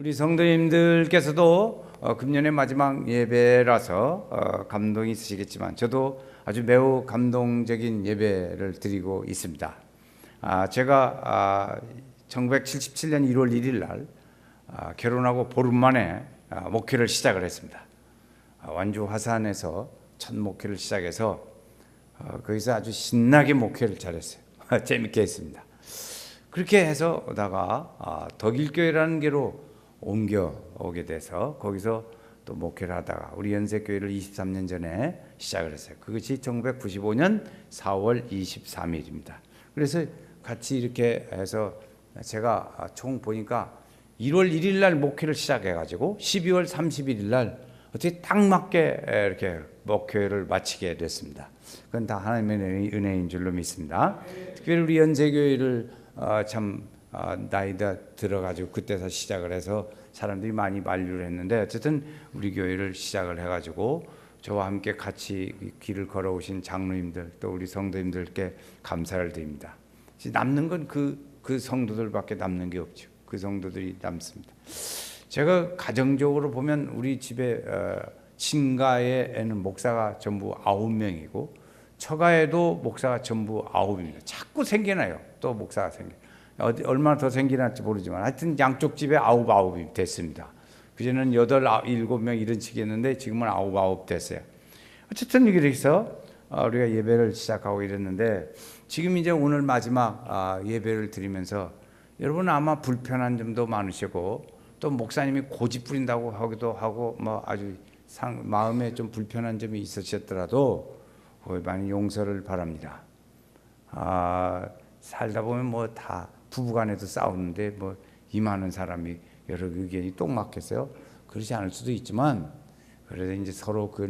우리 성도님들께서도 금년의 마지막 예배라서 감동이 있으시겠지만 저도 아주 매우 감동적인 예배를 드리고 있습니다. 제가 1977년 1월 1일 날 결혼하고 보름 만에 목회를 시작을 했습니다. 완주 화산에서 첫 목회를 시작해서 거기서 아주 신나게 목회를 잘했어요. 재밌게 했습니다. 그렇게 해서 오다가 덕일교회라는 게로 옮겨오게 돼서 거기서 또 목회를 하다가 우리 연세교회를 23년 전에 시작을 했어요. 그것이 1995년 4월 23일입니다. 그래서 같이 이렇게 해서 제가 총 보니까 1월 1일 날 목회를 시작해가지고 12월 31일 날 어떻게 딱 맞게 이렇게 목회를 마치게 됐습니다. 그건 다 하나님의 은혜인 줄로 믿습니다. 특별히 우리 연세교회를 나이가 들어가지고 그때서 시작을 해서 사람들이 많이 만류를 했는데 어쨌든 우리 교회를 시작을 해가지고 저와 함께 같이 길을 걸어오신 장로님들 또 우리 성도님들께 감사를 드립니다. 남는 건 그 성도들밖에 남는 게 없죠. 그 성도들이 남습니다. 제가 가정적으로 보면 우리 집에 친가에는 목사가 전부 9명이고 처가에도 목사가 전부 9입니다. 자꾸 생겨나요. 또 목사가 생겨. 얼마나 더 생겨날지 모르지만 하여튼 양쪽 집에 9이 됐습니다. 그전에는 8, 7명 이런 식이었는데 지금은 9 됐어요. 어쨌든 이렇게 해서 우리가 예배를 시작하고 이랬는데 지금 이제 오늘 마지막 예배를 드리면서 여러분 아마 불편한 점도 많으시고 또 목사님이 고집 부린다고 하기도 하고 뭐 아주 마음에 좀 불편한 점이 있으셨더라도 많이 용서를 바랍니다. 살다 보면 뭐 다 부부간에도 싸우는데 뭐 이 많은 사람이 여러 의견이 똥 맞겠어요? 그렇지 않을 수도 있지만 그래도 이제 서로 그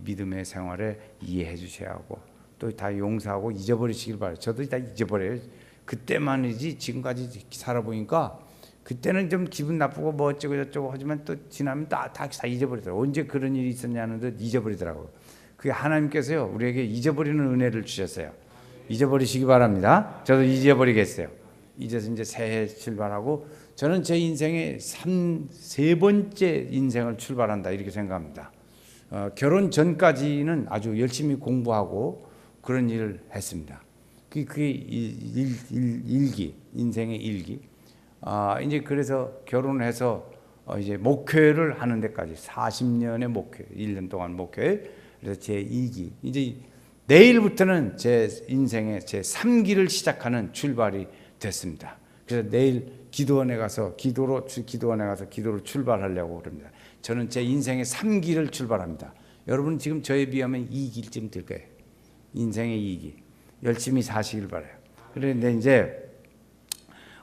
믿음의 생활에 이해해 주셔야 하고 또 다 용서하고 잊어버리시길 바라요. 저도 다 잊어버려요. 그때만이지 지금까지 살아보니까 그때는 좀 기분 나쁘고 뭐 어쩌고 저쩌고 하지만 또 지나면 다 잊어버리더라고요. 언제 그런 일이 있었냐는 듯 잊어버리더라고요. 그게 하나님께서요 우리에게 잊어버리는 은혜를 주셨어요. 잊어버리시기 바랍니다. 저도 잊어버리겠어요. 잊어서 이제 새해 출발하고 저는 제 인생의 세 번째 인생을 출발한다 이렇게 생각합니다. 결혼 전까지는 아주 열심히 공부하고 그런 일을 했습니다. 그게 일기, 인생의 일기. 이제 그래서 결혼해서 이제 목회를 하는 데까지 40년의 목회, 1년 동안 목회. 그래서 제 2기. 이제 내일부터는 제 인생의 제 3기를 시작하는 출발이 됐습니다. 그래서 내일 기도원에 가서 기도로 출발하려고 그럽니다. 저는 제 인생의 3기를 출발합니다. 여러분 지금 저에 비하면 2기쯤 될 거예요. 인생의 2기. 열심히 사시길 바라요. 그런데 이제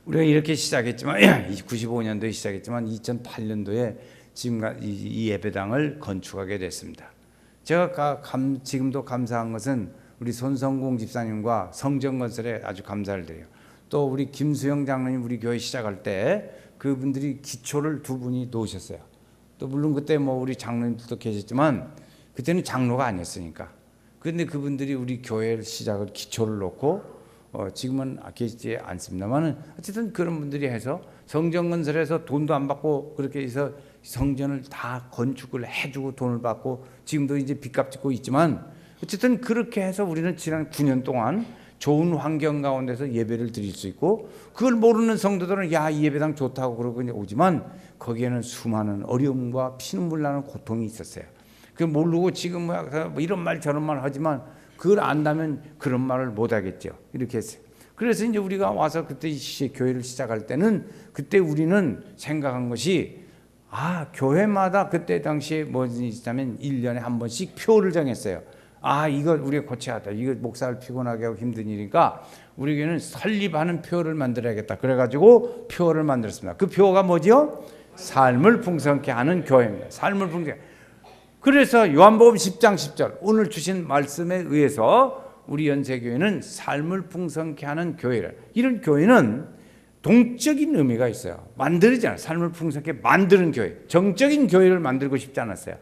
우리가 이렇게 시작했지만 95년도에 시작했지만 2008년도에 지금 이 예배당을 건축하게 됐습니다. 제가 지금도 감사한 것은 우리 손성공 집사님과 성전건설에 아주 감사를 드려요. 또 우리 김수영 장로님 우리 교회 시작할 때 그분들이 기초를 2분이 놓으셨어요. 또 물론 그때 뭐 우리 장로님들도 계셨지만 그때는 장로가 아니었으니까. 그런데 그분들이 우리 교회 시작을 기초를 놓고 지금은 계시지 않습니다만은 어쨌든 그런 분들이 해서 성전건설에서 돈도 안 받고 그렇게 해서 성전을 다 건축을 해주고 돈을 받고 지금도 이제 빚값 짓고 있지만 어쨌든 그렇게 해서 우리는 지난 9년 동안 좋은 환경 가운데서 예배를 드릴 수 있고 그걸 모르는 성도들은 야, 이 예배당 좋다고 그러고 오지만 거기에는 수많은 어려움과 피눈물 나는 고통이 있었어요. 그걸 모르고 지금 뭐 이런 말 저런 말 하지만 그걸 안다면 그런 말을 못 하겠죠. 이렇게 했어요. 그래서 이제 우리가 와서 그때 교회를 시작할 때는 그때 우리는 생각한 것이 교회마다 그때 당시에 뭐지 있다면 1년에 한 번씩 표를 정했어요. 이거 우리가 고쳐야 돼. 이거 목사를 피곤하게 하고 힘든 일이니까 우리 교회는 설립하는 표를 만들어야겠다. 그래가지고 표를 만들었습니다. 그 표가 뭐지요? 삶을 풍성케 하는 교회입니다. 삶을 풍성케. 그래서 요한복음 10장 10절 오늘 주신 말씀에 의해서 우리 연세교회는 삶을 풍성케 하는 교회를 이런 교회는 동적인 의미가 있어요. 만들잖아요. 삶을 풍성케 만드는 교회. 정적인 교회를 만들고 싶지 않았어요.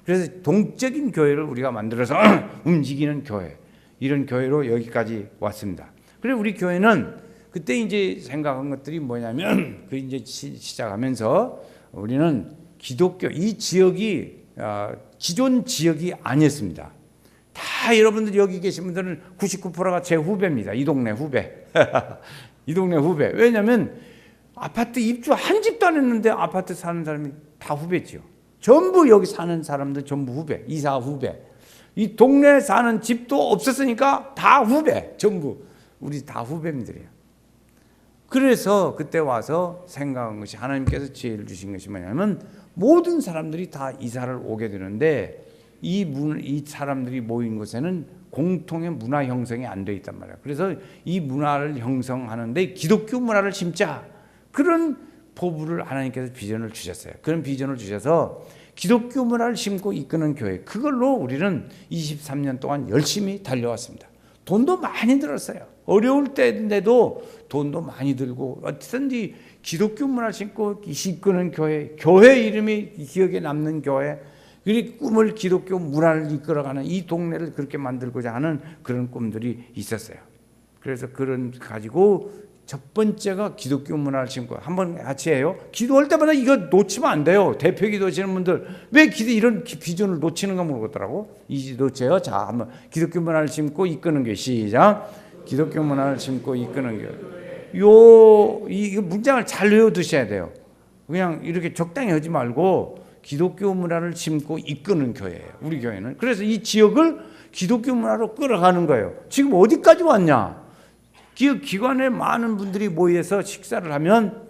그래서 동적인 교회를 우리가 만들어서 움직이는 교회. 이런 교회로 여기까지 왔습니다. 그래서 우리 교회는 그때 이제 생각한 것들이 뭐냐면 그 이제 시작하면서 우리는 기독교 이 지역이 기존 지역이 아니었습니다. 다 여러분들 여기 계신 분들은 99%가 제 후배입니다. 이 동네 후배. 이 동네 후배. 왜냐하면 아파트 입주 한 집도 안 했는데 아파트 사는 사람이 다 후배지요. 전부 여기 사는 사람들 전부 후배, 이사 후배. 이 동네에 사는 집도 없었으니까 다 후배, 전부 우리 다 후배님들이에요. 그래서 그때 와서 생각한 것이 하나님께서 지혜를 주신 것이 뭐냐면 모든 사람들이 다 이사를 오게 되는데 이 사람들이 모인 곳에는 공통의 문화 형성이 안 돼 있단 말이에요. 그래서 이 문화를 형성하는데 기독교 문화를 심자 그런 포부를 하나님께서 비전을 주셨어요. 그런 비전을 주셔서 기독교 문화를 심고 이끄는 교회 그걸로 우리는 23년 동안 열심히 달려왔습니다. 돈도 많이 들었어요. 어려울 때인데도 돈도 많이 들고 어떻든지 기독교 문화를 심고 이끄는 교회 이름이 기억에 남는 교회 그리고 꿈을 기독교 문화를 이끌어가는 이 동네를 그렇게 만들고자 하는 그런 꿈들이 있었어요. 그래서 그런 가지고 첫 번째가 기독교 문화를 심고 한번 같이 해요. 기도할 때마다 이거 놓치면 안 돼요. 대표 기도하시는 분들 왜 이런 비전을 놓치는가 모르겠더라고. 이 놓쳐요. 자, 한번 기독교 문화를 심고 이끄는 교회 시작. 기독교 문화를 심고 이끄는 교회. 이 문장을 잘 외워두셔야 돼요. 그냥 이렇게 적당히 하지 말고 기독교 문화를 심고 이끄는 교회예요. 우리 교회는. 그래서 이 지역을 기독교 문화로 끌어가는 거예요. 지금 어디까지 왔냐? 기관에 많은 분들이 모여서 식사를 하면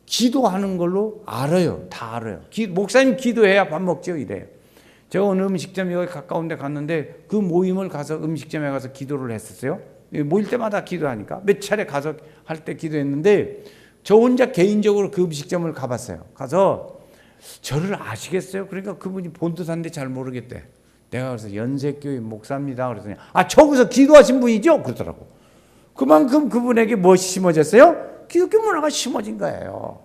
기도하는 걸로 알아요. 다 알아요. 목사님 기도해야 밥 먹죠. 이래요. 제가 어느 음식점 여기 가까운 데 갔는데 그 모임을 가서 음식점에 가서 기도를 했었어요. 모일 때마다 기도하니까 몇 차례 가서 할 때 기도했는데 저 혼자 개인적으로 그 음식점을 가봤어요. 가서 저를 아시겠어요? 그러니까 그분이 본토사인데 잘 모르겠대. 내가 그래서 연세교회 목사입니다. 그랬더니 저기서 기도하신 분이죠? 그러더라고. 그만큼 그분에게 무엇이 심어졌어요? 기독교 문화가 심어진 거예요.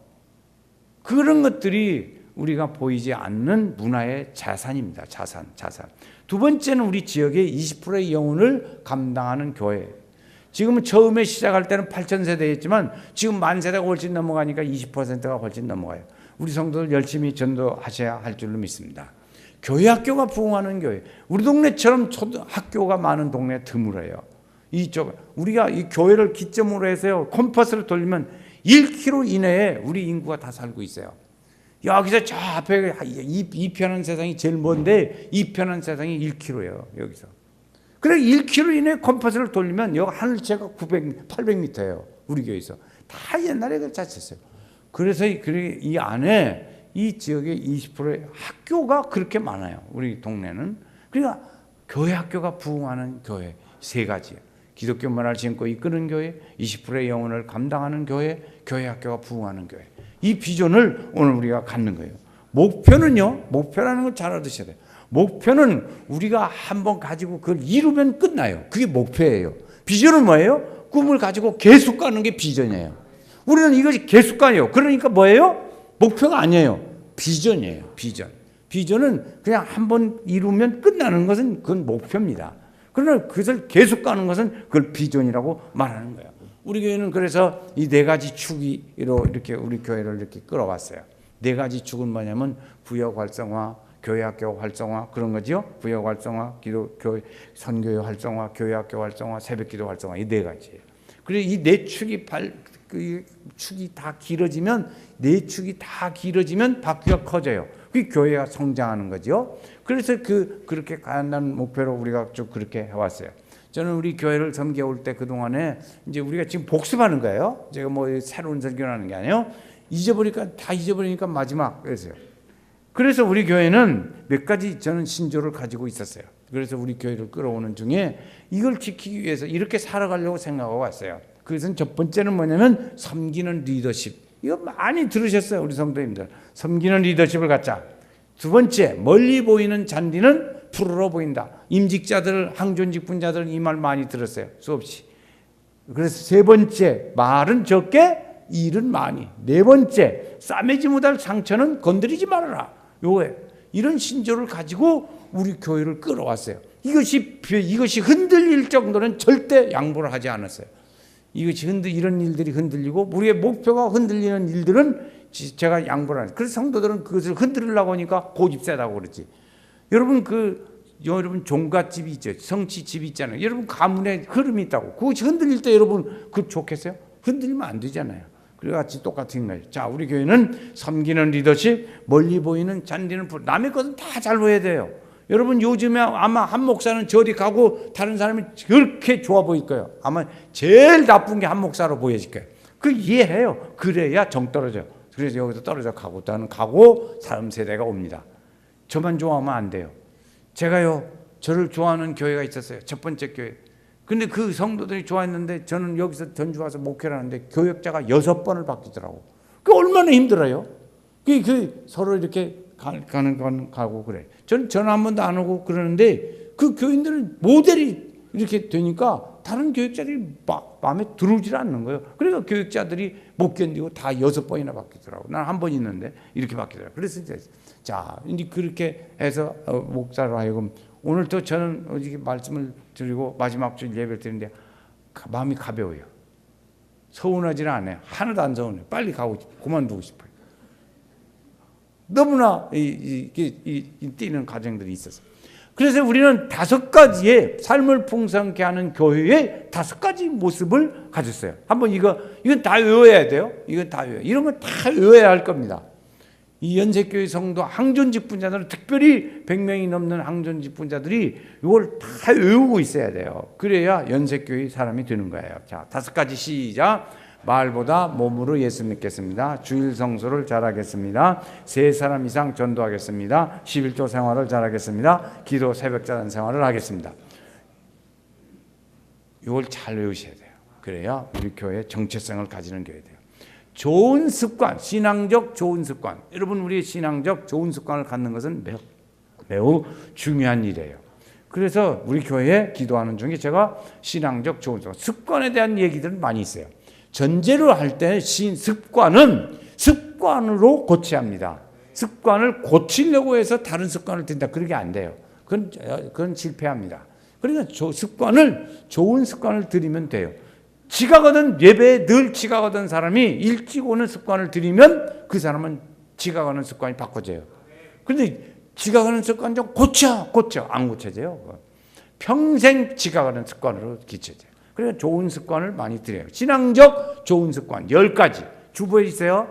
그런 것들이 우리가 보이지 않는 문화의 자산입니다. 자산. 두 번째는 우리 지역의 20%의 영혼을 감당하는 교회. 지금은 처음에 시작할 때는 8,000세대였지만 지금 10,000세대가 훨씬 넘어가니까 20%가 훨씬 넘어가요. 우리 성도들 열심히 전도하셔야 할 줄로 믿습니다. 교회 학교가 부흥하는 교회. 우리 동네처럼 학교가 많은 동네 드물어요. 우리가 이 교회를 기점으로 해서요. 컴퍼스를 돌리면 1km 이내에 우리 인구가 다 살고 있어요. 여기서 저 앞에 이 편한 세상이 제일 먼데 이 편한 세상이 1km예요. 여기서. 그래 1km 이내에 컴퍼스를 돌리면 여기 하늘채가 800m예요. 우리 교회에서. 다 옛날에 그걸 짰었어요. 그래서 이 안에 이 지역의 20%의 학교가 그렇게 많아요. 우리 동네는. 그러니까 교회 학교가 부흥하는 교회 세 가지예요. 기독교 문화를 심고 이끄는 교회, 20%의 영혼을 감당하는 교회, 교회 학교가 부흥하는 교회. 이 비전을 오늘 우리가 갖는 거예요. 목표는요. 목표라는 걸 잘 알아두셔야 돼요. 목표는 우리가 한번 가지고 그걸 이루면 끝나요. 그게 목표예요. 비전은 뭐예요? 꿈을 가지고 계속 가는 게 비전이에요. 우리는 이것이 계속 가요. 그러니까 뭐예요? 목표가 아니에요. 비전이에요. 비전은 그냥 한번 이루면 끝나는 것은 그건 목표입니다. 그러나 그것을 계속 가는 것은 그걸 비전이라고 말하는 거예요. 우리 교회는 그래서 이 네 가지 축으로 이렇게 우리 교회를 이렇게 끌어왔어요. 네 가지 축은 뭐냐면 부역 활성화, 교회 학교 활성화 그런 거죠. 부역 활성화, 교회 선교회 활성화, 교회 학교 활성화, 새벽기도 활성화 이 네 가지예요. 그리고 이 네 축이 축이 다 길어지면 바퀴가 커져요. 그 교회가 성장하는 거죠. 그래서 그렇게 간다는 목표로 우리가 쭉 그렇게 해왔어요. 저는 우리 교회를 섬겨올 때 그동안에 이제 우리가 지금 복습하는 거예요. 제가 뭐 새로운 설교를 하는 게 아니에요. 잊어버리니까 마지막 그랬어요. 그래서 우리 교회는 몇 가지 저는 신조를 가지고 있었어요. 그래서 우리 교회를 끌어오는 중에 이걸 지키기 위해서 이렇게 살아가려고 생각하고 왔어요. 그것은 첫 번째는 뭐냐면 섬기는 리더십. 이거 많이 들으셨어요. 우리 성도님들. 섬기는 리더십을 갖자. 두 번째, 멀리 보이는 잔디는 푸르러 보인다. 임직자들, 항존직 분자들은 이 말 많이 들었어요. 수없이. 그래서 세 번째, 말은 적게, 일은 많이. 네 번째, 싸매지 못할 상처는 건드리지 말아라. 이런 신조를 가지고 우리 교회를 끌어왔어요. 이것이 흔들릴 정도는 절대 양보를 하지 않았어요. 이런 일들이 흔들리고 우리의 목표가 흔들리는 일들은 제가 양보를 하는. 그래서 성도들은 그것을 흔들으려고 하니까 고집 세다고 그러지. 여러분 여러분 종갓집이 있죠. 성취집이 있잖아요. 여러분 가문에 흐름이 있다고. 그것이 흔들릴 때 여러분 그 좋겠어요? 흔들리면 안 되잖아요. 그래같이 똑같은 거예요. 자, 우리 교회는 섬기는 리더십, 멀리 보이는 잔디는 불. 남의 것은 다 잘 보여야 돼요. 여러분 요즘에 아마 한 목사는 저리 가고 다른 사람이 그렇게 좋아 보일 거예요. 아마 제일 나쁜 게 한 목사로 보여질 거예요. 그 이해해요. 그래야 정 떨어져요. 그래서 여기서 떨어져 가고 나는 가고 다음 세대가 옵니다. 저만 좋아하면 안 돼요. 제가요, 저를 좋아하는 교회가 있었어요. 첫 번째 교회. 근데 그 성도들이 좋아했는데 저는 여기서 전주 와서 목회를 하는데 교역자가 6번을 바뀌더라고. 그 얼마나 힘들어요. 그 서로 이렇게 가는 건 가고 그래. 저는 전화 한 번도 안 오고 그러는데 그 교인들은 모델이 이렇게 되니까 다른 교역자들이 마음에 들어오질 않는 거예요. 그러니까 교역자들이 못 견디고 다 6번이나 바뀌더라고. 난 한 번 있는데 이렇게 바뀌더라고. 그래서 자, 이제 그렇게 해서 목사로 하여금 오늘 또 저는 이렇게 말씀을 드리고 마지막 주 예배를 드리는데 마음이 가벼워요. 서운하지는 않아요. 하나도 안 서운해요. 빨리 가고 싶어요. 그만두고 싶어요. 너무나 뛰는 과정들이 있었어요. 그래서 우리는 5가지의 삶을 풍성케 하는 교회의 5가지 모습을 가졌어요. 한번 이건 다 외워야 돼요. 이건 다 외워요. 이런 건 다 외워야 할 겁니다. 이 연세교회 성도 항존 직분자들은 특별히 100명이 넘는 항존 직분자들이 이걸 다 외우고 있어야 돼요. 그래야 연세교회 사람이 되는 거예요. 자, 5가지 시작. 말보다 몸으로 예수 믿겠습니다. 주일 성수를 잘하겠습니다. 3사람 이상 전도하겠습니다. 11조 생활을 잘하겠습니다. 기도 새벽자단 생활을 하겠습니다. 이걸 잘 외우셔야 돼요. 그래야 우리 교회 정체성을 가지는 교회 돼요. 좋은 습관, 신앙적 좋은 습관. 여러분 우리의 신앙적 좋은 습관을 갖는 것은 매우 중요한 일이에요. 그래서 우리 교회에 기도하는 중에 제가 신앙적 좋은 습관에 대한 얘기들은 많이 있어요. 전제로 할 때 습관은 습관으로 고쳐야 합니다. 습관을 고치려고 해서 다른 습관을 든다. 그러게 안 돼요. 그건 실패합니다. 그러니까 좋은 습관을 들이면 돼요. 지각하던 예배에 늘 지각하던 사람이 일찍 오는 습관을 들이면 그 사람은 지각하는 습관이 바꿔져요. 그런데 지각하는 습관 좀 고쳐 안 고쳐져요. 평생 지각하는 습관으로 기쳐져요. 그래서 좋은 습관을 많이 들여요. 신앙적 좋은 습관 10가지. 주보에 있어요.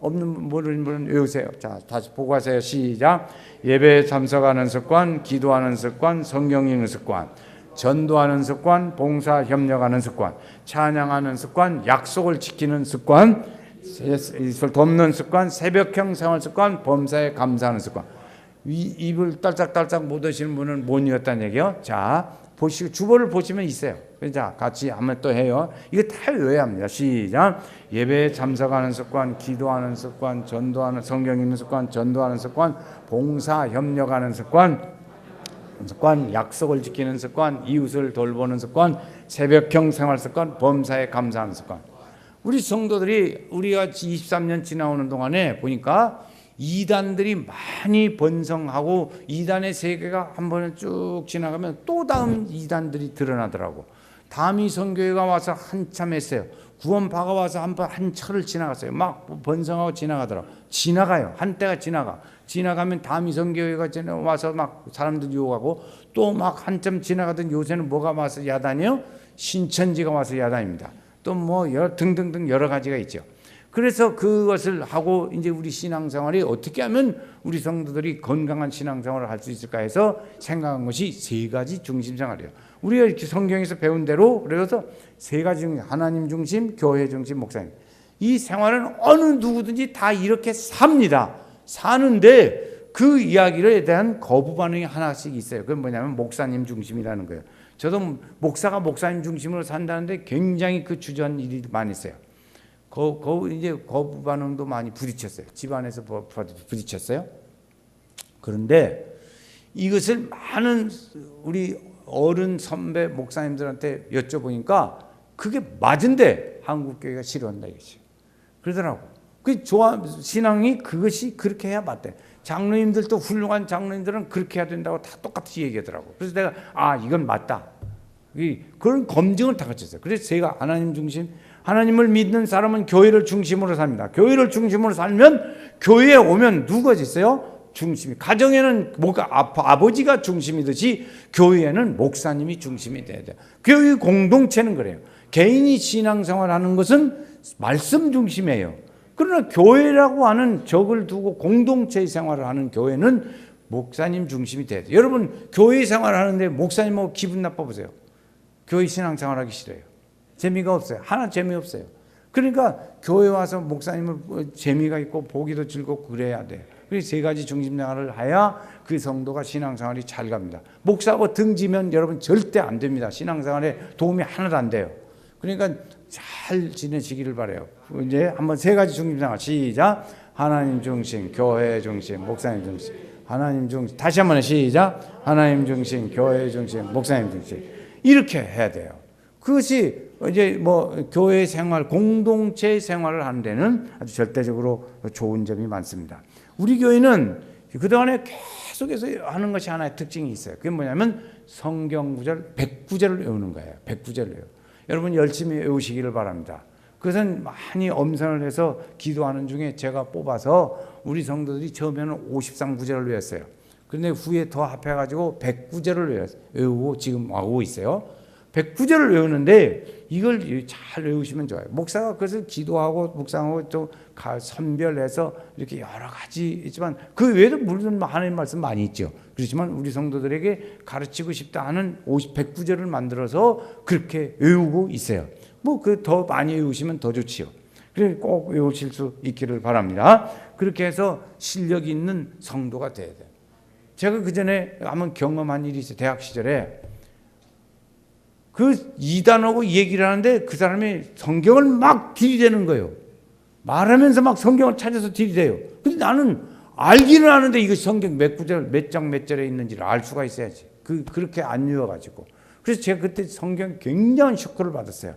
없는 분은 외우세요. 자, 다시 보고 하세요. 시작. 예배에 참석하는 습관, 기도하는 습관, 성경 읽는 습관, 전도하는 습관, 봉사 협력하는 습관, 찬양하는 습관, 약속을 지키는 습관, 돕는 습관, 새벽형 생활 습관, 범사에 감사하는 습관. 입을 딸짝딸짝 못 하시는 분은 못 읽었다는 얘기요. 자, 보시고 주보를 보시면 있어요. 자, 같이 한번 또 해요. 이거 다 외워야 합니다. 시작. 예배에 참석하는 습관, 기도하는 습관, 전도하는 성경 읽는 습관, 전도하는 습관, 봉사 협력하는 습관, 약속을 지키는 습관, 이웃을 돌보는 습관, 새벽형 생활 습관, 범사에 감사하는 습관. 우리 성도들이 우리가 23년 지나오는 동안에 보니까 이단들이 많이 번성하고 이단의 세계가 한 번에 쭉 지나가면 또 다음 이단들이 드러나더라고. 다미 선교회가 와서 한참 했어요. 구원파가 와서 한 철을 지나갔어요. 막 번성하고 지나가더라고. 지나가요. 한때가 지나가면 다미 선교회가 와서 막 사람들 유혹하고 또 막 한참 지나가던 요새는 뭐가 와서 야단이요? 신천지가 와서 야단입니다. 또 뭐 등등등 여러 가지가 있죠. 그래서 그것을 하고 이제 우리 신앙생활이 어떻게 하면 우리 성도들이 건강한 신앙생활을 할 수 있을까 해서 생각한 것이 3가지 중심생활이에요. 우리가 이렇게 성경에서 배운 대로 그래서 3가지 중심, 하나님 중심, 교회 중심, 목사님. 이 생활은 어느 누구든지 다 이렇게 삽니다. 사는데 그 이야기에 대한 거부 반응이 하나씩 있어요. 그건 뭐냐면 목사님 중심이라는 거예요. 저도 목사가 목사님 중심으로 산다는데 굉장히 그 주저한 일이 많이 있어요. 이제 거부 반응도 많이 부딪혔어요. 집안에서 부딪혔어요. 그런데 이것을 많은 우리 어른 선배 목사님들한테 여쭤보니까 그게 맞은데 한국교회가 싫어한다 이거지. 그러더라고. 그 신앙이 그것이 그렇게 해야 맞대. 장로님들도 훌륭한 장로님들은 그렇게 해야 된다고 다 똑같이 얘기하더라고. 그래서 내가 이건 맞다. 그런 검증을 다 거쳤어요. 그래서 제가 하나님 중심, 하나님을 믿는 사람은 교회를 중심으로 삽니다. 교회를 중심으로 살면 교회에 오면 누가 있어요? 중심이. 가정에는 아버지가 중심이듯이 교회에는 목사님이 중심이 돼야 돼요. 교회 공동체는 그래요. 개인이 신앙생활하는 것은 말씀 중심이에요. 그러나 교회라고 하는 적을 두고 공동체 생활을 하는 교회는 목사님 중심이 돼야 돼요. 여러분 교회 생활하는데 목사님하고 기분 나빠 보세요. 교회 신앙생활하기 싫어요. 재미가 없어요. 하나 재미없어요. 그러니까 교회 와서 목사님을 재미가 있고 보기도 즐겁고 그래야 돼요. 그래서 세 가지 중심생활을 해야 그 성도가 신앙생활이 잘 갑니다. 목사하고 등지면 여러분 절대 안 됩니다. 신앙생활에 도움이 하나도 안 돼요. 그러니까 잘 지내시기를 바라요. 이제 한번 세 가지 중심생활 시작. 하나님 중심, 교회 중심, 목사님 중심. 하나님 중심. 다시 한번 시작. 하나님 중심, 교회 중심, 목사님 중심. 이렇게 해야 돼요. 그것이 이제 뭐 교회 생활, 공동체 생활을 하는 데는 아주 절대적으로 좋은 점이 많습니다. 우리 교회는 그동안에 계속해서 하는 것이 하나의 특징이 있어요. 그게 뭐냐면 성경 구절 100구절을 외우는 거예요. 100구절을 외워요. 여러분 열심히 외우시기를 바랍니다. 그것은 많이 엄선을 해서 기도하는 중에 제가 뽑아서 우리 성도들이 처음에는 53구절을 외웠어요. 그런데 후에 더 합해가지고 100구절을 외우고 지금 하고 있어요. 100구절을 외우는데 이걸 잘 외우시면 좋아요. 목사가 그것을 기도하고 묵상하고 또 선별해서 이렇게 여러 가지 있지만 그 외에도 물론 하나님 말씀 많이 있죠. 그렇지만 우리 성도들에게 가르치고 싶다 하는 100구절을 만들어서 그렇게 외우고 있어요. 뭐 그 더 많이 외우시면 더 좋지요. 그래서 꼭 외우실 수 있기를 바랍니다. 그렇게 해서 실력 있는 성도가 돼야 돼요. 제가 그 전에 한번 경험한 일이 있어요. 대학 시절에 그 이단하고 얘기를 하는데 그 사람이 성경을 막 들이대는 거예요. 말하면서 막 성경을 찾아서 들이대요. 근데 나는 알기는 아는데 이거 성경 몇 구절, 몇 장, 몇 절에 있는지를 알 수가 있어야지. 그렇게 안 외워가지고. 그래서 제가 그때 성경 굉장한 쇼크를 받았어요.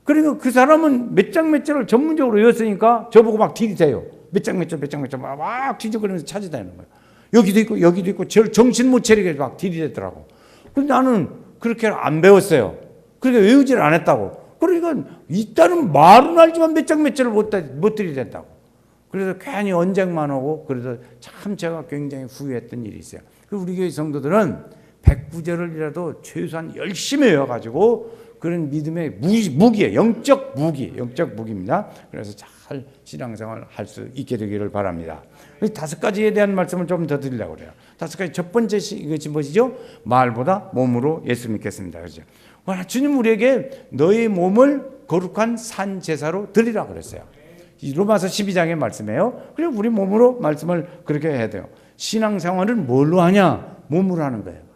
그러니까 그 사람은 몇 장, 몇 절을 전문적으로 외웠으니까 저보고 막 들이대요. 몇 장, 몇 절, 몇 장, 몇 절 막 뒤적거리면서 찾아다니는 거예요. 여기도 있고, 여기도 있고, 정신 못 차리게 막 들이대더라고. 근데 나는 그렇게 안 배웠어요. 그러니까 외우질 않았다고. 그러니까 일단은 말은 알지만 몇 장 몇 절을 못 들이댄다고. 그래서 괜히 언쟁만 오고 그래서 참 제가 굉장히 후회했던 일이 있어요. 우리 교회 성도들은 100구절을이라도 최소한 열심히 외워가지고 그런 믿음의 무기예요. 영적 무기입니다. 그래서 잘 신앙생활 할 수 있게 되기를 바랍니다. 5가지에 대한 말씀을 좀 더 드리려고 그래요. 5가지. 첫 번째 이것이 무엇이죠? 말보다 몸으로 예수 믿겠습니다. 그렇죠? 주님 우리에게 너의 몸을 거룩한 산 제사로 드리라 그랬어요. 로마서 12장의 말씀이에요. 그래 우리 몸으로 말씀을 그렇게 해야 돼요. 신앙생활은 뭘로 하냐? 몸으로 하는 거예요.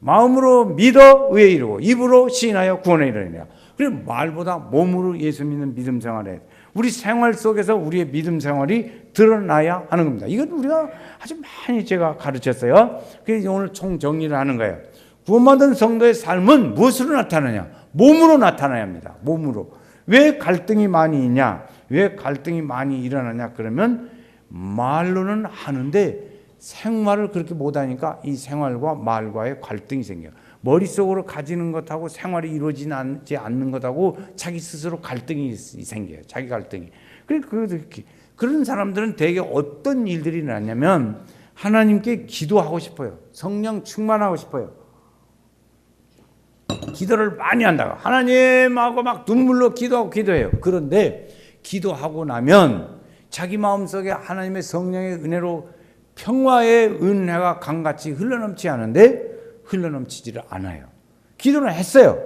마음으로 믿어 의에 이르고 입으로 시인하여 구원에 이르느니라. 그래 말보다 몸으로 예수 믿는 믿음 생활에 우리 생활 속에서 우리의 믿음 생활이 드러나야 하는 겁니다. 이건 우리가 아주 많이 제가 가르쳤어요. 그래서 오늘 총 정리를 하는 거예요. 구원받은 성도의 삶은 무엇으로 나타나냐? 몸으로 나타나야 합니다. 몸으로. 왜 갈등이 많이 있냐? 왜 갈등이 많이 일어나냐? 그러면 말로는 하는데 생활을 그렇게 못하니까 이 생활과 말과의 갈등이 생겨요. 머릿속으로 가지는 것하고 생활이 이루어지지 않는 것하고 자기 스스로 갈등이 생겨요. 자기 갈등이. 그런 사람들은 대개 어떤 일들이 나냐면 하나님께 기도하고 싶어요. 성령 충만하고 싶어요. 기도를 많이 한다고. 하나님하고 막 눈물로 기도해요. 그런데 기도하고 나면 자기 마음속에 하나님의 성령의 은혜로 평화의 은혜가 강같이 흘러넘치 않은데 흘러넘치지를 않아요. 기도는 했어요.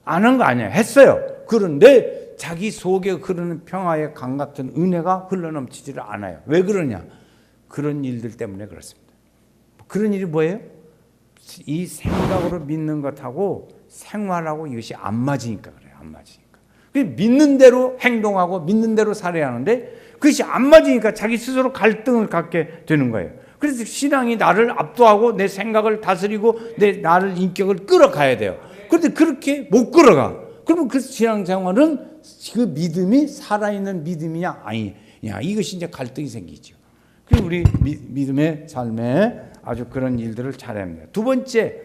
안 한 거 아니에요. 했어요. 그런데 자기 속에 흐르는 평화의 강 같은 은혜가 흘러넘치지를 않아요. 왜 그러냐? 그런 일들 때문에 그렇습니다. 그런 일이 뭐예요? 이 생각으로 믿는 것하고 생활하고 이것이 안 맞으니까 그래요. 안 맞으니까. 믿는 대로 행동하고 믿는 대로 살아야 하는데 그것이 안 맞으니까 자기 스스로 갈등을 갖게 되는 거예요. 그래서 신앙이 나를 압도하고 내 생각을 다스리고 나를 인격을 끌어가야 돼요. 그런데 그렇게 못 끌어가. 그러면 그 신앙생활은 그 믿음이 살아있는 믿음이냐 아니냐 이것이 이제 갈등이 생기죠. 그 우리 믿음의 삶에 아주 그런 일들을 잘해야 합니다. 두 번째,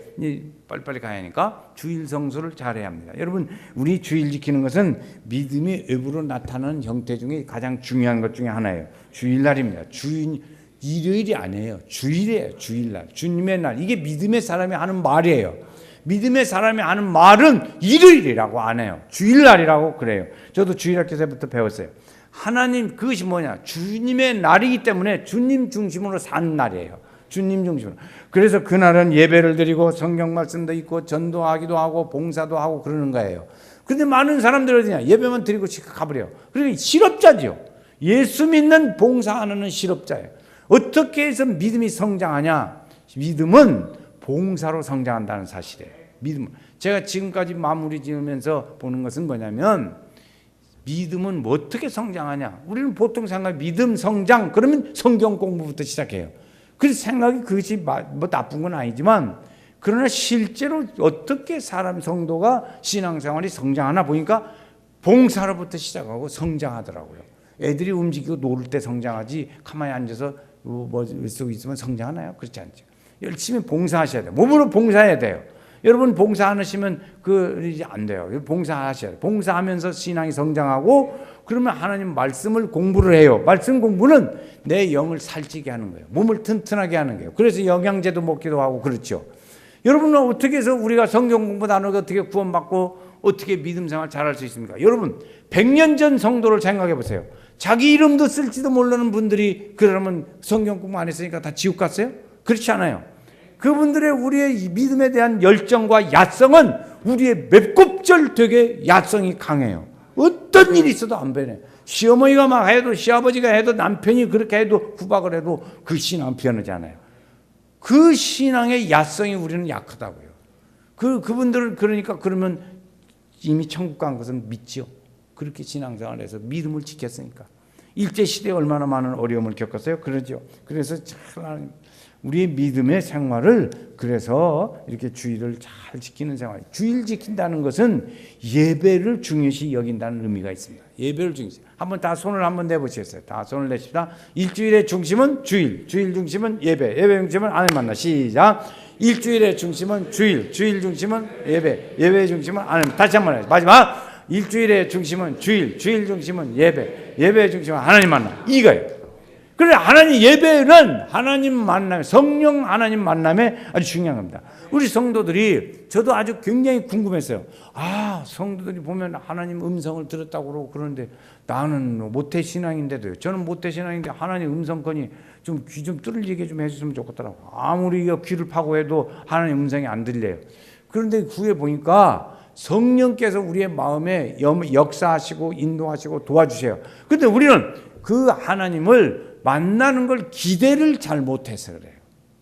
빨리빨리 가야 하니까 주일 성수를 잘해야 합니다. 여러분, 우리 주일 지키는 것은 믿음이 외부로 나타나는 형태 중에 가장 중요한 것 중에 하나예요. 주일날입니다. 일요일이 아니에요. 주일이에요. 주일날. 주님의 날. 이게 믿음의 사람이 하는 말이에요. 믿음의 사람이 하는 말은 일요일이라고 안 해요. 주일날이라고 그래요. 저도 주일학교 때부터 배웠어요. 하나님, 그것이 뭐냐? 주님의 날이기 때문에 주님 중심으로 사는 날이에요. 주님 중심으로. 그래서 그날은 예배를 드리고 성경 말씀도 있고 전도하기도 하고 봉사도 하고 그러는 거예요. 근데 많은 사람들은 그냥 예배만 드리고 가버려요. 그러니까 실업자죠. 예수 믿는 봉사하는 실업자예요. 어떻게 해서 믿음이 성장하냐? 믿음은 봉사로 성장한다는 사실이에요. 믿음. 제가 지금까지 마무리 지으면서 보는 것은 뭐냐면, 믿음은 뭐 어떻게 성장하냐? 우리는 보통 생각 믿음 성장 그러면 성경 공부부터 시작해요. 그래서 생각이 그것이 뭐 나쁜 건 아니지만, 그러나 실제로 어떻게 사람 성도가 신앙생활이 성장하나 보니까 봉사로부터 시작하고 성장하더라고요. 애들이 움직이고 놀 때 성장하지 가만히 앉아서 뭐 쓰고 있으면 성장하나요? 그렇지 않죠. 열심히 봉사하셔야 돼요. 몸으로 봉사해야 돼요. 여러분 봉사 안 하시면 이제 안 돼요. 봉사하셔야 돼요. 봉사하면서 신앙이 성장하고, 그러면 하나님 말씀을 공부를 해요. 말씀 공부는 내 영을 살찌게 하는 거예요. 몸을 튼튼하게 하는 거예요. 그래서 영양제도 먹기도 하고 그렇죠. 여러분은 어떻게 해서 우리가 성경 공부도 안 하고 어떻게 구원받고 어떻게 믿음 생활 잘할 수 있습니까? 여러분 100년 전 성도를 생각해 보세요. 자기 이름도 쓸지도 모르는 분들이 그러면 성경 공부 안 했으니까 다 지옥 갔어요? 그렇지 않아요. 그분들의 우리의 믿음에 대한 열정과 야성은 우리의 맵곱절 되게 야성이 강해요. 어떤 일이 있어도 안 변해. 시어머니가 막 해도, 시아버지가 해도, 남편이 그렇게 해도, 구박을 해도 그 신앙 변하지 않아요. 그 신앙의 야성이 우리는 약하다고요. 그분들은 그러니까 그러면 이미 천국 간 것은 믿죠. 그렇게 신앙생활해서 믿음을 지켰으니까. 일제시대에 얼마나 많은 어려움을 겪었어요. 그러죠. 그래서 참 우리의 믿음의 생활을, 그래서 이렇게 주일을 잘 지키는 생활. 주일 지킨다는 것은 예배를 중요시 여긴다는 의미가 있습니다. 예배를 중요시. 한번 다 손을 한번 내보시겠어요? 다 손을 내십시다. 일주일의 중심은 주일, 주일 중심은 예배, 예배 중심은 하나님 만나. 시작. 일주일의 중심은 주일, 주일 중심은 예배, 예배 중심은 하나님. 다시 한번 해요. 마지막. 일주일의 중심은 주일, 주일 중심은 예배, 예배 중심은 하나님 만나. 이거예요. 그래, 하나님 예배는 하나님 만남, 성령 하나님 만남에 아주 중요한 겁니다. 우리 성도들이, 저도 아주 굉장히 궁금했어요. 성도들이 보면 하나님 음성을 들었다고 그러고 그러는데, 나는 모태신앙인데도요. 저는 모태신앙인데 하나님 음성권이 좀 귀 좀 뚫리게 좀 해주시면 좋겠더라고. 아무리 귀를 파고 해도 하나님 음성이 안 들려요. 그런데 후에 보니까 성령께서 우리의 마음에 역사하시고 인도하시고 도와주세요. 근데 우리는 그 하나님을 만나는 걸 기대를 잘 못해서 그래요.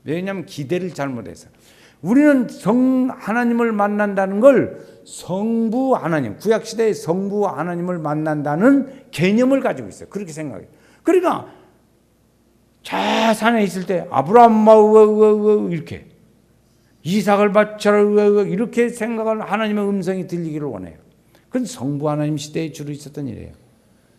왜냐하면 기대를 잘못해서. 우리는 하나님을 만난다는 걸 성부 하나님, 구약시대의 성부 하나님을 만난다는 개념을 가지고 있어요. 그렇게 생각해요. 그러니까 저 산에 있을 때 아브라함 이렇게 이삭을 바쳐라 이렇게 생각하는 하나님의 음성이 들리기를 원해요. 그건 성부 하나님 시대에 주로 있었던 일이에요.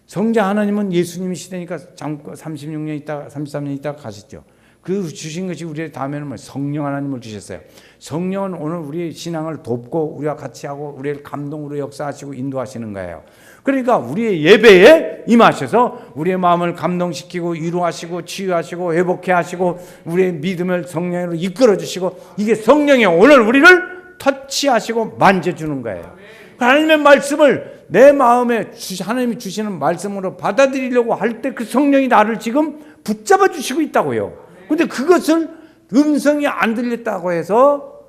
성자 하나님은 예수님 시대니까 잠깐 36년 있다가 33년 있다가 가셨죠. 그 주신 것이 우리의 다음에는 성령 하나님을 주셨어요. 성령은 오늘 우리의 신앙을 돕고 우리와 같이 하고 우리를 감동으로 역사하시고 인도하시는 거예요. 그러니까 우리의 예배에 임하셔서 우리의 마음을 감동시키고 위로하시고 치유하시고 회복해 하시고 우리의 믿음을 성령으로 이끌어 주시고, 이게 성령이 오늘 우리를 터치하시고 만져주는 거예요. 하나님의 말씀을 내 마음에 하나님이 주시는 말씀으로 받아들이려고 할 때 그 성령이 나를 지금 붙잡아 주시고 있다고요. 근데 그것을 음성이 안 들렸다고 해서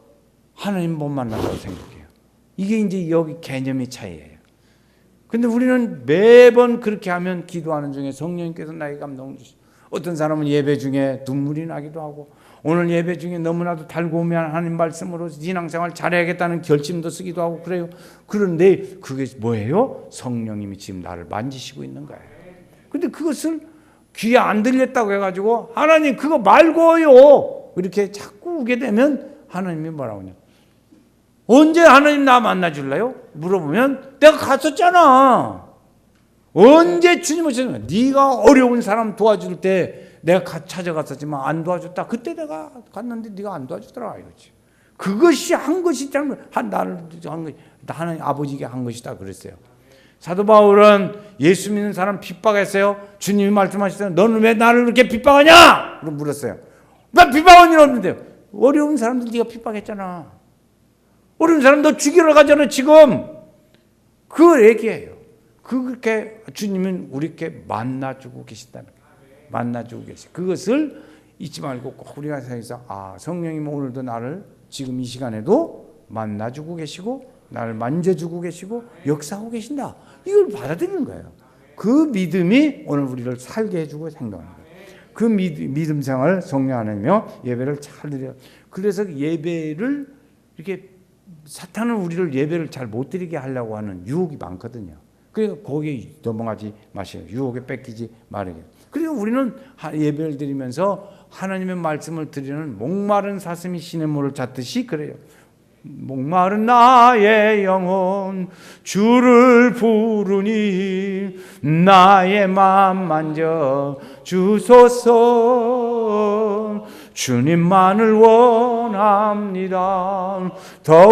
하나님 못 만난다고 생각해요. 이게 이제 여기 개념의 차이예요. 근데 우리는 매번 그렇게 하면 기도하는 중에 성령님께서 나에게 감동을 주시고, 어떤 사람은 예배 중에 눈물이 나기도 하고, 오늘 예배 중에 너무나도 달고우면 하나님 말씀으로 신앙생활 잘해야겠다는 결심도 쓰기도 하고 그래요. 그런데 그게 뭐예요? 성령님이 지금 나를 만지시고 있는 거예요. 근데 그것을 귀에 안 들렸다고 해가지고 하나님 그거 말고요 이렇게 자꾸 오게 되면 하나님이 뭐라고 하냐, 언제 하나님 나 만나줄래요? 물어보면 내가 갔었잖아. 언제 주님 오셨냐? 네가 어려운 사람 도와줄 때 내가 찾아갔었지만 안 도와줬다. 그때 내가 갔는데 네가 안 도와주더라 이거지. 그것이 한 것이 잘못, 나를 한 것, 하나님 아버지에게 한 것이다 그랬어요. 사도 바울은 예수 믿는 사람 핍박했어요. 주님이 말씀하셨어요. 너는 왜 나를 그렇게 핍박하냐? 그럼 물었어요. 나 핍박한 일 없는데요. 어려운 사람들 네가 핍박했잖아. 어려운 사람 너 죽이러 가잖아 지금. 그걸 얘기해요. 그렇게 주님은 우리께 만나주고 계신다는 거예요. 만나주고 계시. 그것을 잊지 말고 꼭 우리가 생각해서 성령님 오늘도 나를 지금 이 시간에도 만나주고 계시고 나를 만져주고 계시고 역사하고 계신다. 이걸 받아들이는 거예요. 그 믿음이 오늘 우리를 살게 해주고 행동하는 거예요. 그 믿음 생활을 성령 안에며 예배를 잘 드려요. 그래서 예배를 이렇게 사탄은 우리를 예배를 잘 못 드리게 하려고 하는 유혹이 많거든요. 그러니까 거기에 넘어가지 마세요. 유혹에 뺏기지 말아요. 그리고 우리는 예배를 드리면서 하나님의 말씀을 드리는 목마른 사슴이 시냇물을 찾듯이 그래요. 목마른 나의 영혼 주를 부르니 나의 맘 만져 주소서. 주님만을 원합니다. 더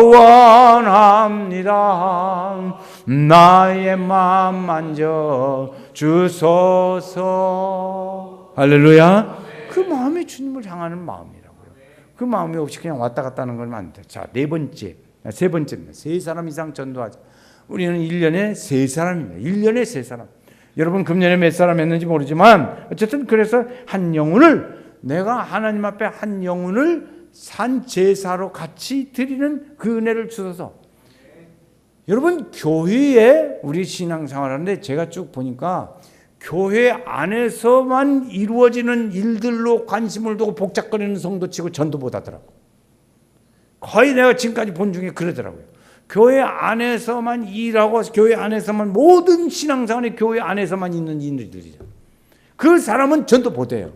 원합니다. 나의 맘 만져 주소서. 할렐루야. 그 마음이 주님을 향하는 마음이라고요. 그 마음이 없이 그냥 왔다 갔다 하는 건 안 돼. 자, 세 번째입니다. 3사람 이상 전도하자. 우리는 1년에 3사람입니다. 1년에 3사람. 여러분 금년에 몇 사람 했는지 모르지만 어쨌든 그래서 한 영혼을 내가 하나님 앞에 한 영혼을 산 제사로 같이 드리는 그 은혜를 주셔서 여러분 교회에 우리 신앙생활하는데 제가 쭉 보니까 교회 안에서만 이루어지는 일들로 관심을 두고 복잡거리는 성도치고 전도 못하더라고. 거의 내가 지금까지 본 중에 그러더라고요. 교회 안에서만 일하고 교회 안에서만 모든 신앙생활이 교회 안에서만 있는 일들이죠. 그 사람은 전도 못해요.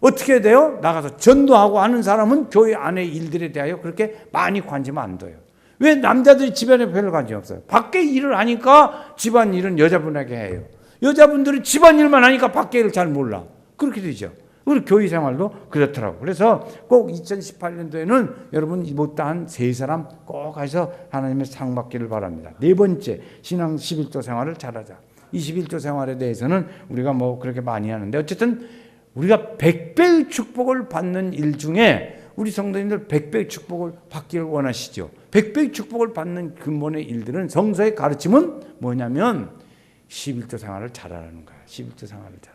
어떻게 돼요? 나가서 전도하고 하는 사람은 교회 안의 일들에 대하여 그렇게 많이 관심을 안 둬요. 왜? 남자들이 집안에 별로 관심 없어요. 밖에 일을 하니까 집안 일은 여자분에게 해요. 여자분들이 집안일만 하니까 밖에 일을 잘 몰라. 그렇게 되죠. 우리 교회 생활도 그렇더라고. 그래서 꼭 2018년도에는 여러분 못다한 3사람 꼭 가서 하나님의 상 받기를 바랍니다. 4번째, 신앙 11조 생활을 잘하자. 이 11조 생활에 대해서는 우리가 뭐 그렇게 많이 하는데 어쨌든 우리가 100배의 축복을 받는 일 중에 우리 성도님들 100배의 축복을 받기를 원하시죠. 100배의 축복을 받는 근본의 일들은 성서의 가르침은 뭐냐면 11조 생활을 잘하라는 거야. 11조 생활을 잘.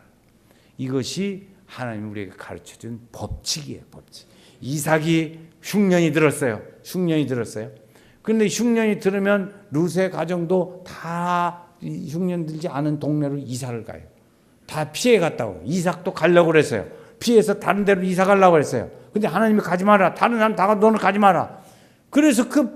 이것이 하나님이 우리에게 가르쳐준 법칙이에요. 법칙. 이삭이 흉년이 들었어요. 흉년이 들었어요. 그런데 흉년이 들으면 룻의 가정도 다 흉년 들지 않은 동네로 이사를 가요. 다 피해 갔다고. 이삭도 가려고 그랬어요. 피해서 다른 데로 이사 가려고 그랬어요. 근데 하나님이 가지 마라. 다른 사람 다 너는 가지 마라. 그래서 그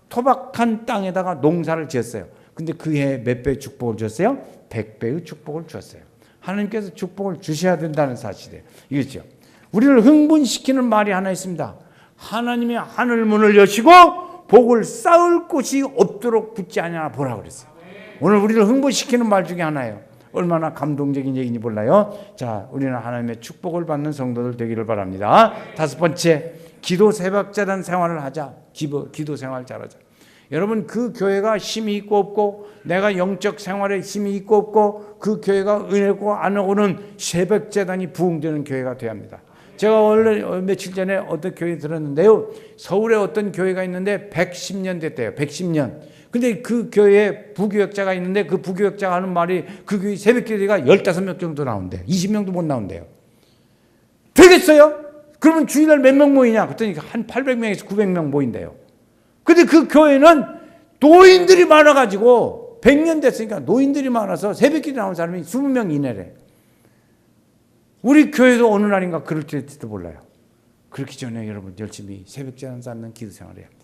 토박한 땅에다가 농사를 지었어요. 근데 그 해에 몇 배의 축복을 줬어요? 100배의 축복을 줬어요. 하나님께서 축복을 주셔야 된다는 사실이에요. 이거죠. 우리를 흥분시키는 말이 하나 있습니다. 하나님의 하늘문을 여시고 복을 쌓을 곳이 없도록 붙지 않냐 보라 그랬어요. 오늘 우리를 흥분시키는 말 중에 하나예요. 얼마나 감동적인 얘기인지 몰라요. 자, 우리는 하나님의 축복을 받는 성도들 되기를 바랍니다. 5번째, 기도 새벽자단 생활을 하자. 기도 생활 잘하자. 여러분 그 교회가 힘이 있고 없고 내가 영적 생활에 힘이 있고 없고 그 교회가 은혜고 안 하고는 새벽재단이 부흥되는 교회가 되어야 합니다. 제가 원래 며칠 전에 어떤 교회 들었는데요. 서울에 어떤 교회가 있는데 110년 됐대요. 110년. 근데 그 교회에 부교역자가 있는데 그 부교역자가 하는 말이 그 교회 새벽기도가 15명 정도 나온대요. 20명도 못 나온대요. 되겠어요? 그러면 주일날 몇 명 모이냐? 그랬더니 한 800명에서 900명 모인대요. 근데 그 교회는 노인들이 많아가지고 100년 됐으니까 노인들이 많아서 새벽기도 나온 사람이 20명 이내래. 우리 교회도 어느 날인가 그럴지도 몰라요. 그렇기 전에 여러분 열심히 새벽제단 쌓는 기도 생활을 해야 합니다.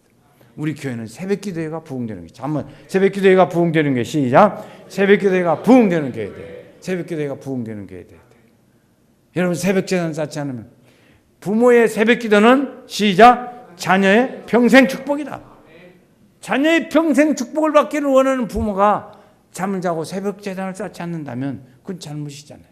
우리 교회는 새벽기도회가 부흥되는 게 한번 새벽기도회가 부흥되는 게 시작. 새벽기도회가 부흥되는 교회 돼. 새벽기도회가 부흥되는 교회 돼. 여러분 새벽제단 쌓지 않으면 부모의 새벽기도는 시작. 자녀의 평생 축복이다. 자녀의 평생 축복을 받기를 원하는 부모가 잠을 자고 새벽 재단을 쌓지 않는다면 그건 잘못이잖아요.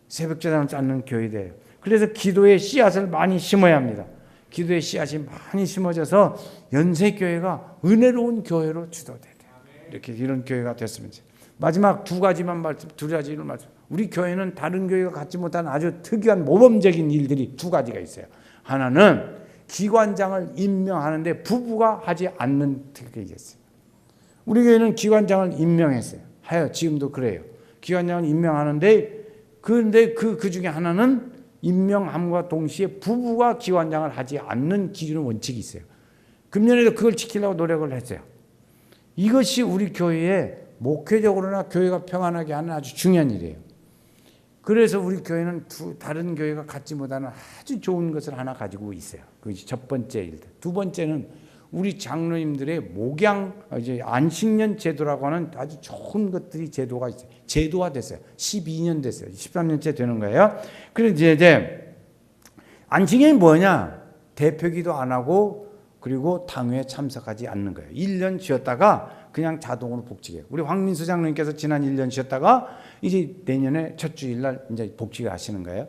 새벽제단을 쌓는 교회돼요. 그래서 기도의 씨앗을 많이 심어야 합니다. 기도의 씨앗이 많이 심어져서 연세교회가 은혜로운 교회로 주도돼요. 이렇게 이런 교회가 됐으면 좋겠어요. 마지막 두 가지를 말씀. 우리 교회는 다른 교회가 갖지 못한 아주 특이한 모범적인 일들이 두 가지가 있어요. 하나는 기관장을 임명하는데 부부가 하지 않는 특징이 있어요. 우리 교회는 기관장을 임명했어요. 지금도 그래요. 기관장을 임명하는데 그런데 그 중에 하나는 임명함과 동시에 부부가 기관장을 하지 않는 기준 원칙이 있어요. 금년에도 그걸 지키려고 노력을 했어요. 이것이 우리 교회의 목회적으로나 교회가 평안하게 하는 아주 중요한 일이에요. 그래서 우리 교회는 다른 교회가 갖지 못하는 아주 좋은 것을 하나 가지고 있어요. 그것이 첫 번째 일들. 두 번째는 우리 장로님들의 목양, 이제 안식년 제도라고 하는 아주 좋은 것들이 제도가 있어요. 제도화 됐어요. 12년 됐어요. 13년째 되는 거예요. 그래서 이제 안식년이 뭐냐? 대표기도 안 하고 그리고 당회에 참석하지 않는 거예요. 1년 쉬었다가 그냥 자동으로 복직해요. 우리 황민수 장로님께서 지난 1년 쉬었다가 이제 내년에 첫 주일날 이제 복직을 하시는 거예요.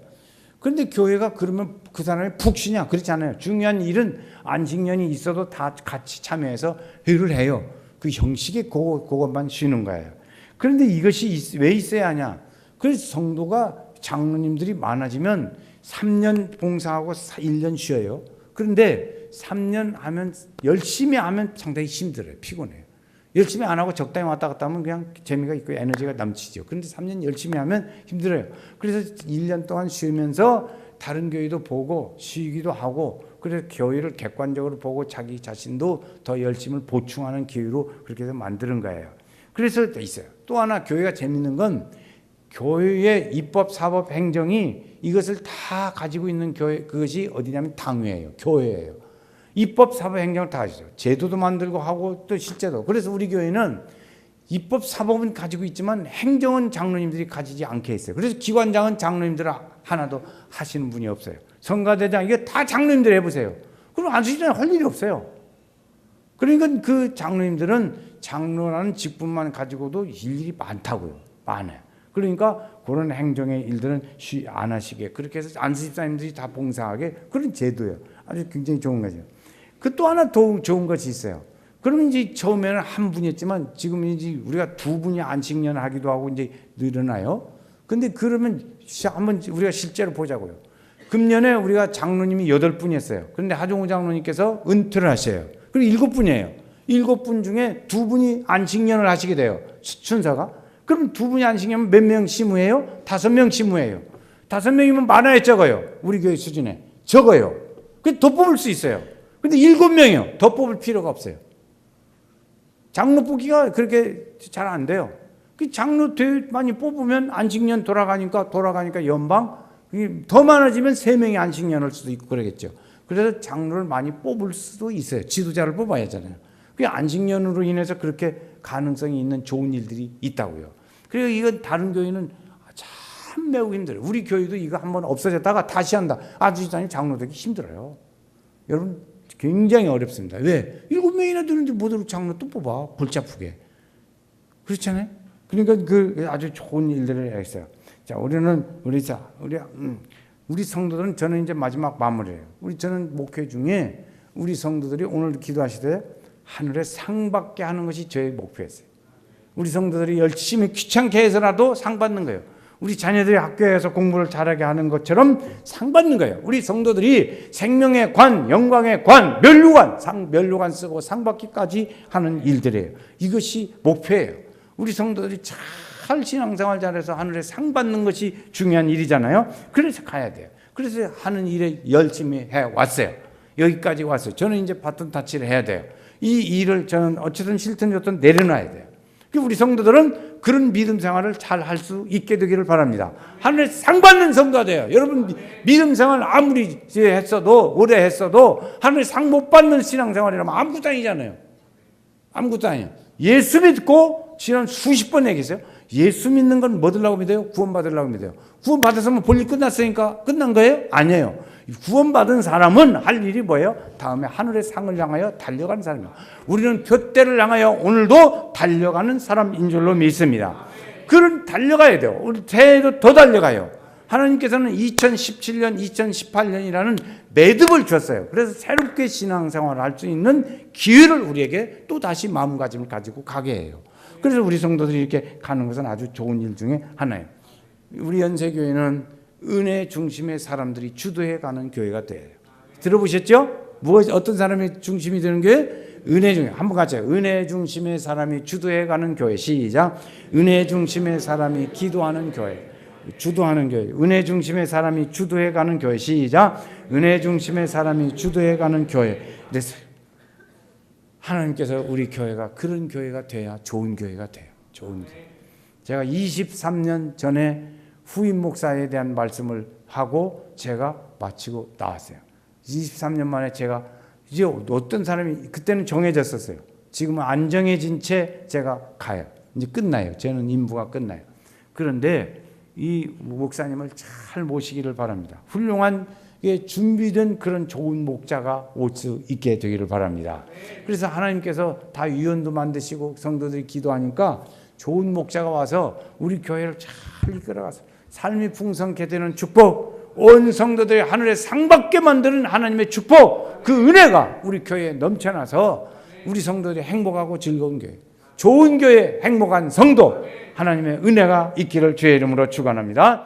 그런데 교회가 그러면 그 사람이 푹 쉬냐? 그렇지 않아요. 중요한 일은 안식년이 있어도 다 같이 참여해서 회의를 해요. 그 형식이 그것만 쉬는 거예요. 그런데 이것이 왜 있어야 하냐? 그래서 성도가 장로님들이 많아지면 3년 봉사하고 1년 쉬어요. 그런데 3년 하면 열심히 하면 상당히 힘들어요. 피곤해요. 열심히 안 하고 적당히 왔다 갔다 하면 그냥 재미가 있고 에너지가 넘치죠. 그런데 3년 열심히 하면 힘들어요. 그래서 1년 동안 쉬면서 다른 교회도 보고 쉬기도 하고 그래서 교회를 객관적으로 보고 자기 자신도 더 열심을 보충하는 기회로 그렇게 해서 만드는 거예요. 그래서 있어요. 또 하나 교회가 재밌는 건 교회의 입법, 사법, 행정이 이것을 다 가지고 있는 교회, 그것이 어디냐면 당회예요. 교회예요. 입법, 사법, 행정을 다 하시죠. 제도도 만들고 하고 또 실제도. 그래서 우리 교회는 입법, 사법은 가지고 있지만 행정은 장로님들이 가지지 않게 했어요. 그래서 기관장은 장로님들 하나도 하시는 분이 없어요. 성가대장 이거 다 장로님들 해보세요. 그럼 안수시장에 할 일이 없어요. 그러니까 그 장로님들은 장로라는 직분만 가지고도 일이 많다고요. 많아요. 그러니까 그런 행정의 일들은 안 하시게 그렇게 해서 안수집사님들이 다 봉사하게 그런 제도예요. 아주 굉장히 좋은 거죠. 그 또 하나 더 좋은 것이 있어요. 그러면 이제 처음에는 한 분이었지만 지금 이제 우리가 두 분이 안식년 하기도 하고 이제 늘어나요. 근데 그러면 한번 우리가 실제로 보자고요. 금년에 우리가 장로님이 8분이었어요. 그런데 하종우 장로님께서 은퇴를 하셔요. 그리고 7분이에요. 7분 중에 2분이 안식년을 하시게 돼요. 순서가. 그럼 2분이 안식년은 몇 명 심우해요? 5명 심우해요. 5명이면 많아요, 적어요? 우리 교회 수준에. 적어요. 그래서 더 뽑을 수 있어요. 근데 7명이요. 더 뽑을 필요가 없어요. 장로 뽑기가 그렇게 잘 안 돼요. 그 장로 많이 뽑으면 안식년 돌아가니까 연방 더 많아지면 3명이 안식년을 수도 있고 그러겠죠. 그래서 장로를 많이 뽑을 수도 있어요. 지도자를 뽑아야 하잖아요. 그 안식년으로 인해서 그렇게 가능성이 있는 좋은 일들이 있다고요. 그리고 이건 다른 교회는 참 매우 힘들어요. 우리 교회도 이거 한번 없어졌다가 다시 한다. 안수집사님 장로 되기 힘들어요. 여러분 굉장히 어렵습니다. 왜? 7명이나 되는데 뭐대로 장로 또 뽑아. 골치 아프게. 그렇잖아요. 그러니까 그 아주 좋은 일들을 했어요. 자, 우리 성도들은 저는 이제 마지막 마무리예요. 저는 목회 중에 우리 성도들이 오늘 기도하시되 하늘에 상 받게 하는 것이 저의 목표였어요. 우리 성도들이 열심히 귀찮게 해서라도 상 받는 거예요. 우리 자녀들이 학교에서 공부를 잘하게 하는 것처럼 상 받는 거예요. 우리 성도들이 생명의 관, 영광의 관, 면류관 쓰고 상 받기까지 하는 일들이에요. 이것이 목표예요. 우리 성도들이 잘 신앙생활 잘해서 하늘에 상 받는 것이 중요한 일이잖아요. 그래서 가야 돼요. 그래서 하는 일에 열심히 해왔어요. 여기까지 왔어요. 저는 이제 바톤 타치를 해야 돼요. 이 일을 저는 어쨌든 싫든 좋든 내려놔야 돼요. 우리 성도들은 그런 믿음 생활을 잘 할 수 있게 되기를 바랍니다. 하늘에 상 받는 성도가 돼요. 여러분 믿음 생활 아무리 했어도 오래 했어도 하늘에 상 못 받는 신앙생활이라면 아무것도 아니잖아요. 아무것도 아니에요. 예수 믿고 지난 수십 번 얘기했어요. 예수 믿는 건 뭐 들라고 믿어요? 구원받으려고 믿어요. 구원받았으면 볼일 끝났으니까 끝난 거예요? 아니에요. 구원받은 사람은 할 일이 뭐예요? 다음에 하늘의 상을 향하여 달려가는 사람이에요. 우리는 표대를 향하여 오늘도 달려가는 사람인 줄로 믿습니다. 그런 달려가야 돼요. 우리 새해도 더 달려가요. 하나님께서는 2017년, 2018년이라는 매듭을 줬어요. 그래서 새롭게 신앙생활을 할 수 있는 기회를 우리에게 또 다시 마음가짐을 가지고 가게 해요. 그래서 우리 성도들이 이렇게 가는 것은 아주 좋은 일 중에 하나예요. 우리 연세교회는 은혜 중심의 사람들이 주도해 가는 교회가 돼요. 들어보셨죠? 어떤 사람이 중심이 되는 교회? 은혜 중에 한번 같이 해요. 은혜 중심의 사람이 주도해 가는 교회. 시작. 은혜 중심의 사람이 기도하는 교회. 주도하는 교회. 은혜 중심의 사람이 주도해 가는 교회. 시작. 은혜 중심의 사람이 주도해 가는 교회. 그래서 하나님께서 우리 교회가 그런 교회가 돼야 좋은 교회가 돼요. 좋은 교회. 제가 23년 전에 후임 목사에 대한 말씀을 하고 제가 마치고 나왔어요. 23년 만에 제가 이제 어떤 사람이 그때는 정해졌었어요. 지금은 안 정해진 채 제가 가요. 이제 끝나요. 저는 임무가 끝나요. 그런데 이 목사님을 잘 모시기를 바랍니다. 훌륭한 준비된 그런 좋은 목자가 올 수 있게 되기를 바랍니다. 그래서 하나님께서 다 위원도 만드시고 성도들이 기도하니까 좋은 목자가 와서 우리 교회를 잘 이끌어가서 삶이 풍성케 되는 축복, 온 성도들이 하늘에 상받게 만드는 하나님의 축복, 그 은혜가 우리 교회에 넘쳐나서 우리 성도들이 행복하고 즐거운 교회, 좋은 교회, 행복한 성도, 하나님의 은혜가 있기를 주의 이름으로 축원합니다.